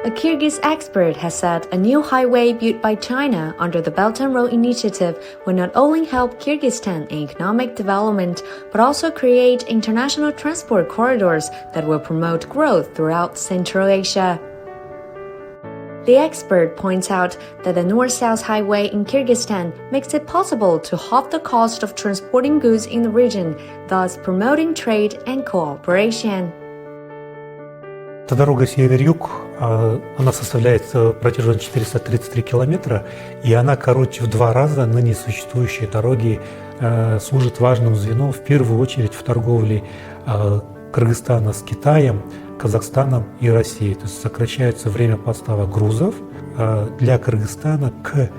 A Kyrgyz expert has said a new highway built by China under the Belt and Road Initiative will not only help Kyrgyzstan in economic development, but also create international transport corridors that will promote growth throughout Central Asia. The expert points out that the North-South Highway in Kyrgyzstan makes it possible to halve the cost of transporting goods in the region, thus promoting trade and cooperation. Эта дорога север-юг, она составляет протяженность 433 километра, и она короче в 2 раза ныне существующей дороги, служит важным звеном в первую очередь в торговле Кыргызстана с Китаем, Казахстаном и Россией. То есть сокращается время поставок грузов для Кыргызстана к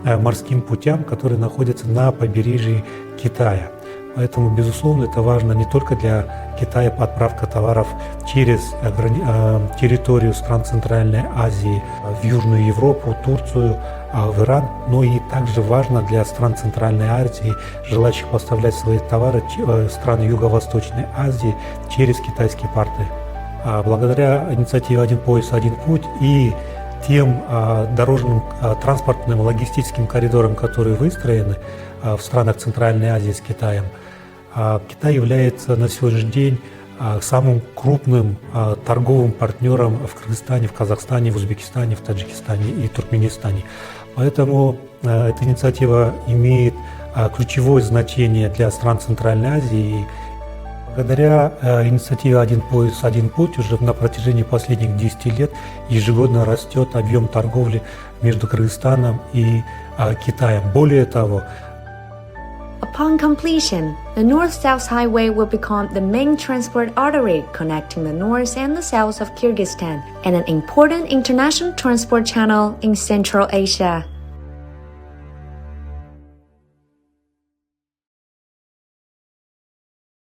морским путям, которые находятся на побережье Китая. Поэтому, безусловно, это важно не только для Китая отправка товаров через территорию стран Центральной Азии в Южную Европу, Турцию, в Иран, но и также важно для стран Центральной Азии, желающих поставлять свои товары в страны Юго-Восточной Азии через китайские порты. Благодаря инициативе «Один пояс, один путь» и тем дорожным, транспортным, логистическим коридорам, которые выстроены в странах Центральной Азии с Китаем, Китай является на сегодняшний день самым крупным торговым партнером в Кыргызстане, в Казахстане, в Узбекистане, в Таджикистане и Туркменистане. Поэтому эта инициатива имеет ключевое значение для стран Центральной Азии. Благодаря инициативе «Один пояс, один путь» уже на протяжении последних 10 лет ежегодно растет объем торговли между Кыргызстаном и Китаем. Более того, Upon completion, the North-South Highway will become the main transport artery connecting the north and the south of Kyrgyzstan and an important international transport channel in Central Asia.